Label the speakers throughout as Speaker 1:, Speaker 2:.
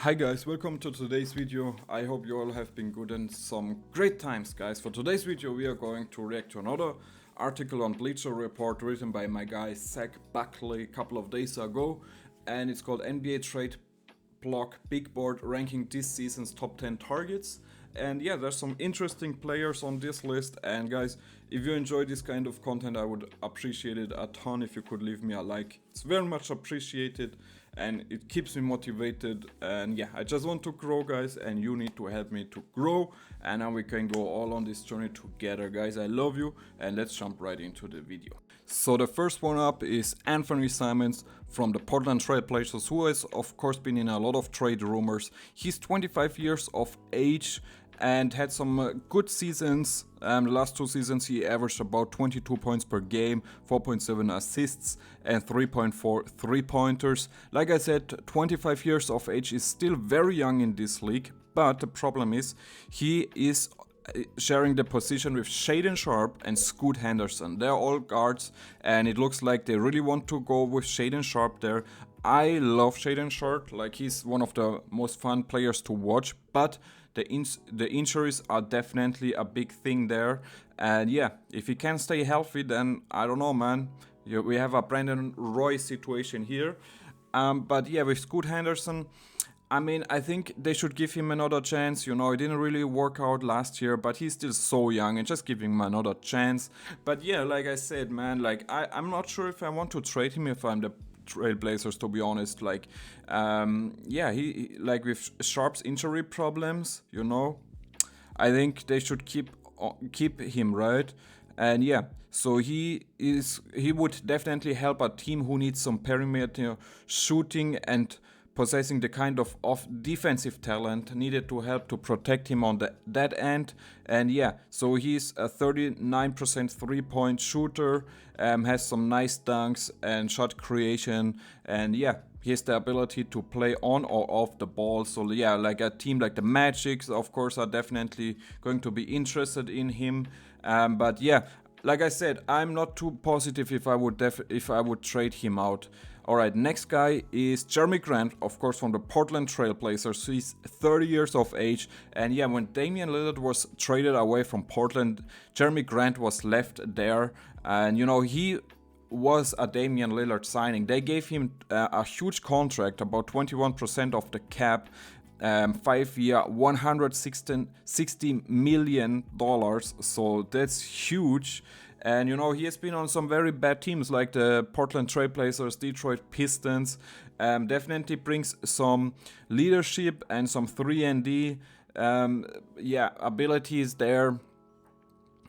Speaker 1: Hi guys, welcome to today's video. I hope you all have been good and some great times, guys. For today's video we are going to react to another article on Bleacher Report written by my guy Zach Buckley a couple of days ago, and it's called NBA Trade Block Big Board ranking this season's top 10 targets. And yeah, there's some interesting players on this list, and guys, if you enjoy this kind of content, I would appreciate it a ton if you could leave me a like. It's very much appreciated and it keeps me motivated. And yeah, I just want to grow, guys, and you need to help me to grow, and now we can go all on this journey together, guys. I love you, and let's jump right into the video. So the first one up is Anthony Simons from the Portland Trail Blazers, who has of course been in a lot of trade rumors. He's 25 years of age and had some good seasons. The last two seasons he averaged about 22 points per game, 4.7 assists and 3.4 three-pointers. Like I said, 25 years of age is still very young in this league, but the problem is he is sharing the position with Shaedon Sharpe and Scoot Henderson. They're all guards, and it looks like they really want to go with Shaedon Sharpe there. I love Shaedon Sharpe, like he's one of the most fun players to watch, but the injuries are definitely a big thing there. And yeah, if he can stay healthy, then I don't know, man. We have a Brandon Roy situation here. But yeah, with Scoot Henderson, I mean, I think they should give him another chance. You know, it didn't really work out last year, but he's still so young, and just give him another chance. But yeah, like I said, man, like I'm not sure if I want to trade him if I'm the Trailblazers, to be honest. Like yeah, he like with Sharpe's injury problems, you know, I think they should keep him, right? And yeah, so he would definitely help a team who needs some perimeter shooting and possessing the kind of defensive talent needed to help to protect him on that end. And yeah, so he's a 39% three-point shooter, has some nice dunks and shot creation, and yeah, he has the ability to play on or off the ball. So yeah, like a team like the Magic, of course, are definitely going to be interested in him. But yeah, like I said, I'm not too positive if I would trade him out. Alright, next guy is Jeremy Grant, of course, from the Portland Trail Blazers. He's 30 years of age, and yeah, when Damian Lillard was traded away from Portland, Jeremy Grant was left there, and you know, he was a Damian Lillard signing. They gave him a huge contract, about 21% of the cap, 5-year, $160 million, so that's huge. And you know, he has been on some very bad teams like the Portland Trail Blazers, Detroit Pistons. Definitely brings some leadership and some 3-and-D yeah, abilities there.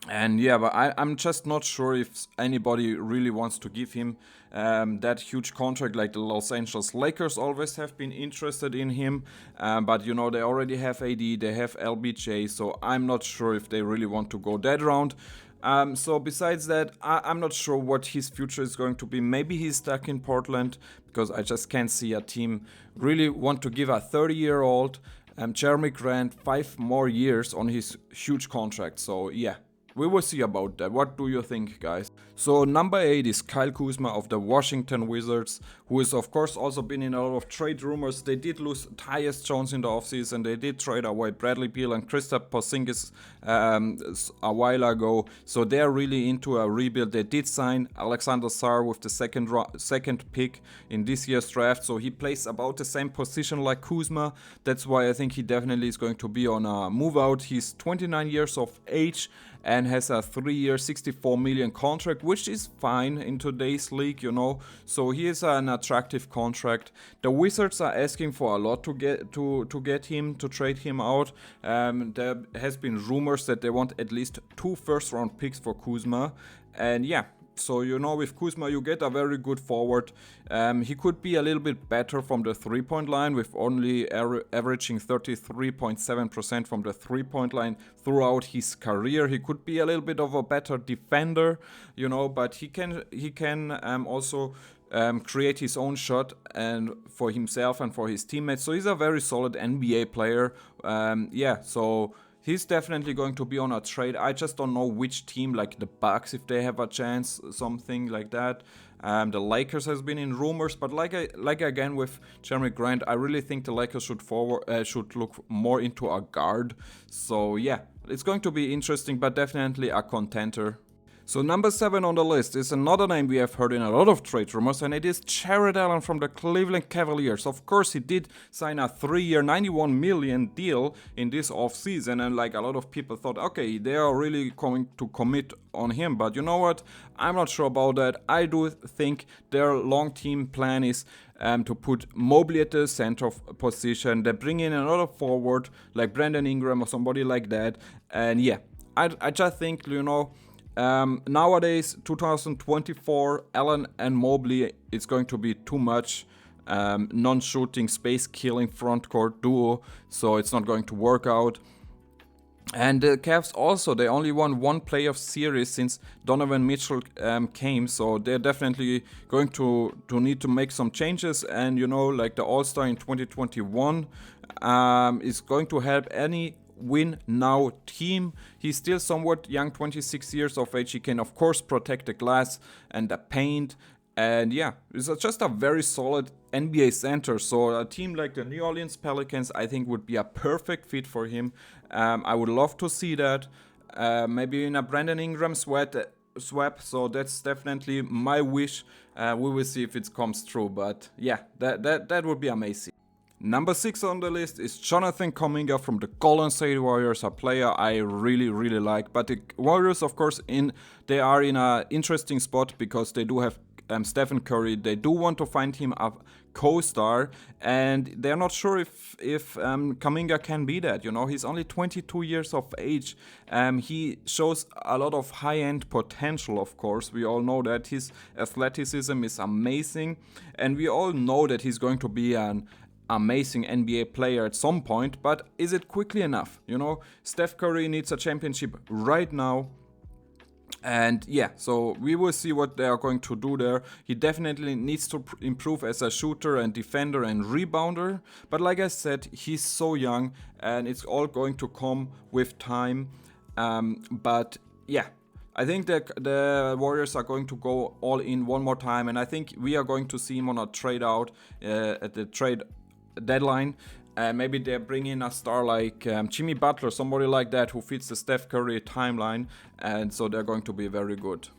Speaker 1: And yeah, but I'm just not sure if anybody really wants to give him that huge contract. Like the Los Angeles Lakers always have been interested in him, but you know, they already have AD, they have LBJ, so I'm not sure if they really want to go that round. So besides that, I'm not sure what his future is going to be. Maybe he's stuck in Portland, because I just can't see a team really want to give a 30-year-old Jeremy Grant 5 more years on his huge contract. So yeah, we will see about that. What do you think, guys? So number 8 is Kyle Kuzma of the Washington Wizards, who has of course also been in a lot of trade rumors. They did lose Tyus Jones in the offseason. They did trade away Bradley Beal and Kristaps Porzingis a while ago. So they're really into a rebuild. They did sign Alexander Sarr with the second pick in this year's draft. So he plays about the same position like Kuzma. That's why I think he definitely is going to be on a move out. He's 29 years of age and has a 3-year, $64 million contract, which is fine in today's league, you know. So he is an attractive contract. The Wizards are asking for a lot to get him, to trade him out. There has been rumors that they want at least 2 first-round picks for Kuzma, and yeah. So, you know, with Kuzma, you get a very good forward. He could be a little bit better from the three-point line, with only averaging 33.7% from the three-point line throughout his career. He could be a little bit of a better defender, you know, but he can also create his own shot and for himself and for his teammates. So he's a very solid NBA player. Yeah, so he's definitely going to be on a trade. I just don't know which team, like the Bucks, if they have a chance, something like that. The Lakers has been in rumors, but like again with Jeremy Grant, I really think the Lakers should look more into a guard. So yeah, it's going to be interesting, but definitely a contender. So number 7 on the list is another name we have heard in a lot of trade rumors, and it is Chared Allen from the Cleveland Cavaliers. Of course, he did sign a 3-year, $91 million deal in this offseason, and like a lot of people thought, okay, they are really going to commit on him. But you know what? I'm not sure about that. I do think their long-term plan is to put Mobley at the center of position. They bring in another forward like Brandon Ingram or somebody like that, and yeah, I just think, you know, nowadays, 2024, Allen and Mobley, it's going to be too much non-shooting, space-killing frontcourt duo, so it's not going to work out. And the Cavs also, they only won one playoff series since Donovan Mitchell came, so they're definitely going to need to make some changes. And you know, like the All-Star in 2021 is going to help any win now team. He's still somewhat young, 26 years of age. He can of course protect the glass and the paint, and yeah, it's just a very solid NBA center. So a team like the New Orleans Pelicans, I think, would be a perfect fit for him. I would love to see that, maybe in a Brandon Ingram swap. So that's definitely my wish. We will see if it comes true, but yeah, that would be amazing. Number 6 on the list is Jonathan Kaminga from the Golden State Warriors, a player I really like. But the Warriors, of course, they are in an interesting spot because they do have Stephen Curry. They do want to find him a co-star, and they're not sure if Kaminga can be that. You know, he's only 22 years of age. He shows a lot of high-end potential, of course. We all know that his athleticism is amazing, and we all know that he's going to be an amazing NBA player at some point, but is it quickly enough? You know, Steph Curry needs a championship right now. And yeah, so we will see what they are going to do there. He definitely needs to improve as a shooter and defender and rebounder. But like I said, he's so young and it's all going to come with time. But yeah, I think that the Warriors are going to go all in one more time. And I think we are going to see him on a trade out at the trade deadline. Maybe they bring in a star like Jimmy Butler, somebody like that who fits the Steph Curry timeline, and so they're going to be very good.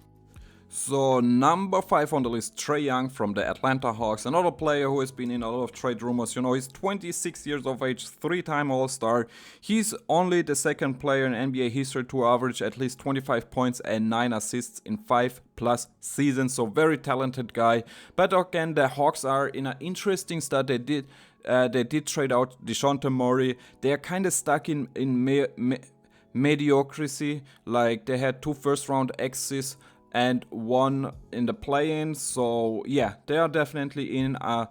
Speaker 1: So number 5 on the list, Trey Young from the Atlanta Hawks, another player who has been in a lot of trade rumors. You know, he's 26 years of age, 3-time All-Star. He's only the second player in NBA history to average at least 25 points and 9 assists in 5+ seasons, so very talented guy. But again, the Hawks are in an interesting start. They did trade out DeJounte Murray. They are kind of stuck in mediocrity. Like they had 2 first-round exits and 1 in the play-in. So yeah, they are definitely in a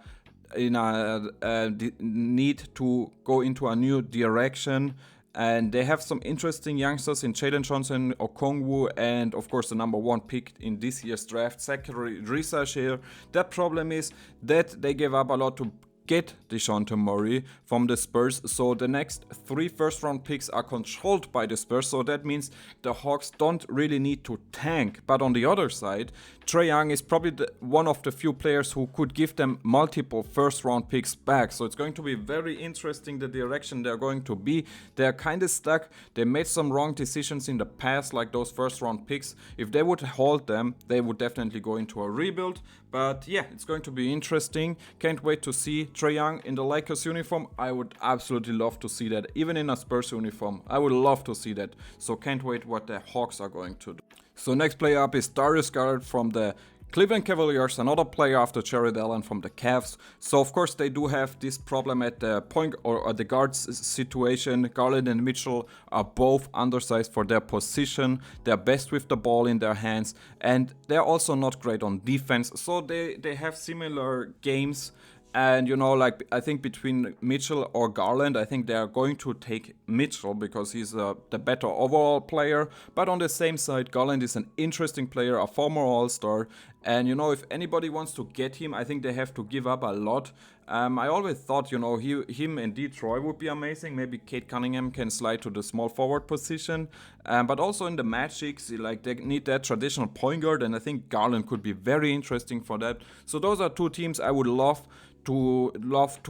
Speaker 1: need to go into a new direction. And they have some interesting youngsters in Jalen Johnson, Okongwu, and of course the number 1 pick in this year's draft, Zachary Drissage here. That problem is that they gave up a lot to get DeJounte Murray from the Spurs, so the next 3 first-round picks are controlled by the Spurs, so that means the Hawks don't really need to tank. But on the other side, Trey Young is probably one of the few players who could give them multiple first-round picks back, so it's going to be very interesting the direction they're going to be. They're kind of stuck. They made some wrong decisions in the past, like those first-round picks. If they would hold them, they would definitely go into a rebuild. But yeah, it's going to be interesting. Can't wait to see Trey Young in the Lakers uniform. I would absolutely love to see that. Even in a Spurs uniform, I would love to see that. So can't wait what the Hawks are going to do. So next player up is Darius Garland from the Cleveland Cavaliers, another player after Chared Allen from the Cavs. So of course they do have this problem at the point or the guards situation. Garland and Mitchell are both undersized for their position. They're best with the ball in their hands, and they're also not great on defense. So they have similar games. And, you know, like, I think between Mitchell or Garland, I think they are going to take Mitchell because he's the better overall player. But on the same side, Garland is an interesting player, a former All-Star. And, you know, if anybody wants to get him, I think they have to give up a lot. I always thought, you know, him and Detroit would be amazing. Maybe Kate Cunningham can slide to the small forward position. But also in the Magic, like they need that traditional point guard, and I think Garland could be very interesting for that. So those are two teams I would love to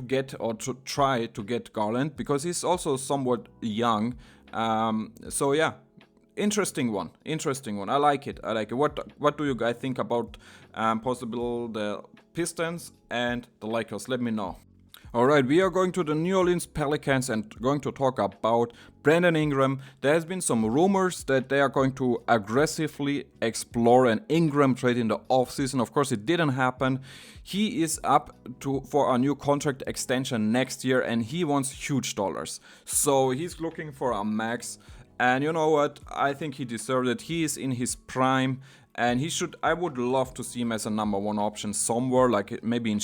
Speaker 1: get, or to try to get Garland, because he's also somewhat young. So yeah, interesting one. I like it. What do you guys think about possible the Pistons and the Lakers? Let me know. Alright, we are going to the New Orleans Pelicans and going to talk about Brandon Ingram. There has been some rumors that they are going to aggressively explore an Ingram trade in the offseason. Of course, it didn't happen. He is up for a new contract extension next year, and he wants huge dollars. So he's looking for a max. And you know what? I think he deserved it. He is in his prime. And he should. I would love to see him as a number one option somewhere, like maybe in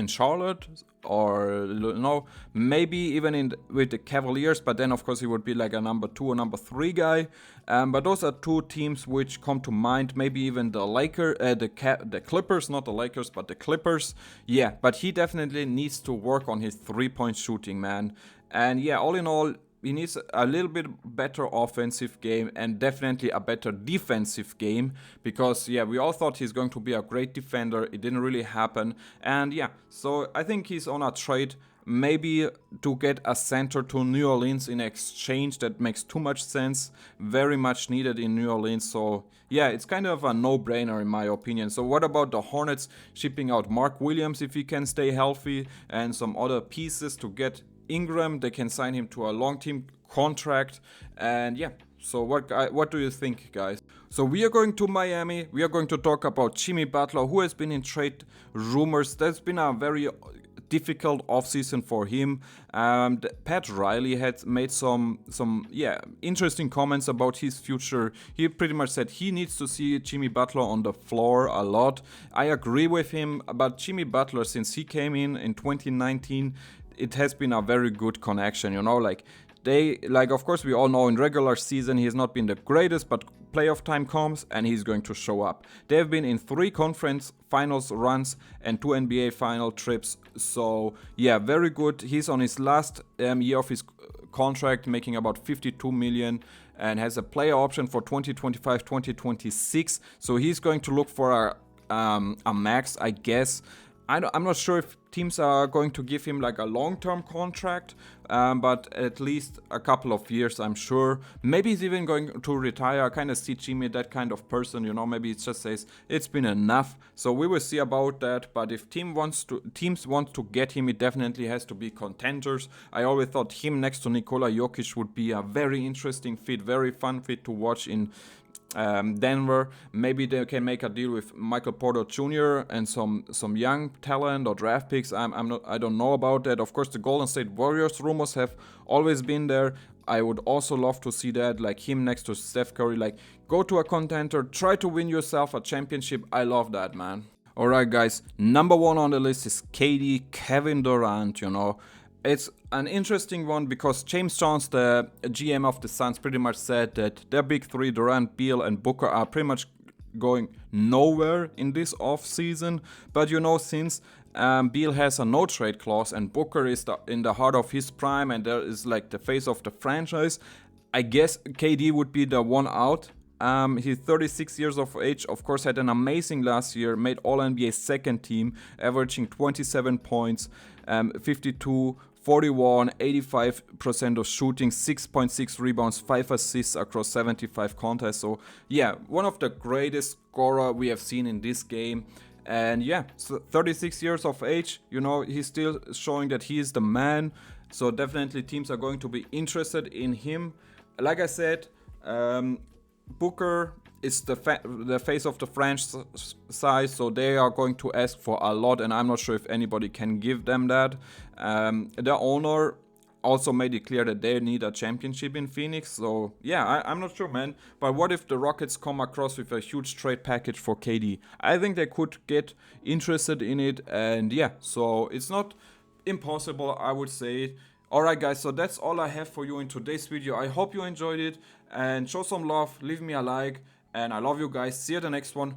Speaker 1: Charlotte, or maybe even with the Cavaliers. But then, of course, he would be like a number 2 or number 3 guy. But those are two teams which come to mind. Maybe even the the Clippers, not the Lakers, but the Clippers. Yeah, but he definitely needs to work on his 3-point shooting, man. And yeah, all in all, he needs a little bit better offensive game and definitely a better defensive game, because yeah, we all thought he's going to be a great defender. It didn't really happen. And yeah, so I think he's on a trade maybe to get a center to New Orleans in exchange. That makes too much sense. Very much needed in New Orleans. So yeah, it's kind of a no-brainer in my opinion. So what about the Hornets shipping out Mark Williams if he can stay healthy, and some other pieces to get Ingram? They can sign him to a long-term contract. And yeah, so what do you think, guys? So we are going to Miami. We are going to talk about Jimmy Butler, who has been in trade rumors. There's been a very difficult offseason for him. Pat Riley had made some interesting comments about his future. He pretty much said he needs to see Jimmy Butler on the floor a lot. I agree with him, but Jimmy Butler, since he came in 2019, it has been a very good connection, you know, of course we all know in regular season he has not been the greatest, but playoff time comes and he's going to show up. They have been in 3 conference finals runs and 2 NBA final trips. So yeah, very good. He's on his last year of his contract, making about 52 million, and has a player option for 2025, 2026. So he's going to look for a max, I guess. I'm not sure if teams are going to give him like a long-term contract, but at least a couple of years, I'm sure. Maybe he's even going to retire. I kind of see Jimmy that kind of person, you know. Maybe it just says it's been enough. So we will see about that. But if teams want to get him, it definitely has to be contenders. I always thought him next to Nikola Jokic would be a very interesting fit, very fun fit to watch in Denver. Maybe they can make a deal with Michael Porter Jr. and some young talent or draft picks. I don't know about that. Of course, the Golden State Warriors rumors have always been there. I would also love to see that, like him next to Steph Curry. Like, go to a contender, try to win yourself a championship. I love that, man. Alright, guys, number 1 on the list is KD, Kevin Durant, you know. It's an interesting one because James Jones, the GM of the Suns, pretty much said that their big 3, Durant, Beal, and Booker, are pretty much going nowhere in this offseason. But you know, since Beal has a no-trade clause and Booker is in the heart of his prime and there is like the face of the franchise, I guess KD would be the one out. He's 36 years of age, of course, had an amazing last year, made All-NBA second team, averaging 27 points, 52, 41, 85% of shooting, 6.6 rebounds, 5 assists across 75 contests. So yeah, one of the greatest scorer we have seen in this game. And yeah, so 36 years of age, you know, he's still showing that he is the man. So definitely teams are going to be interested in him. Like I said, Booker is the face of the franchise, so they are going to ask for a lot, and I'm not sure if anybody can give them that. The owner also made it clear that they need a championship in Phoenix, so yeah, I'm not sure, man. But what if the Rockets come across with a huge trade package for KD? I think they could get interested in it, and yeah, so it's not impossible, I would say. Alright guys, so that's all I have for you in today's video. I hope you enjoyed it, and show some love, leave me a like, and I love you guys. See you at the next one.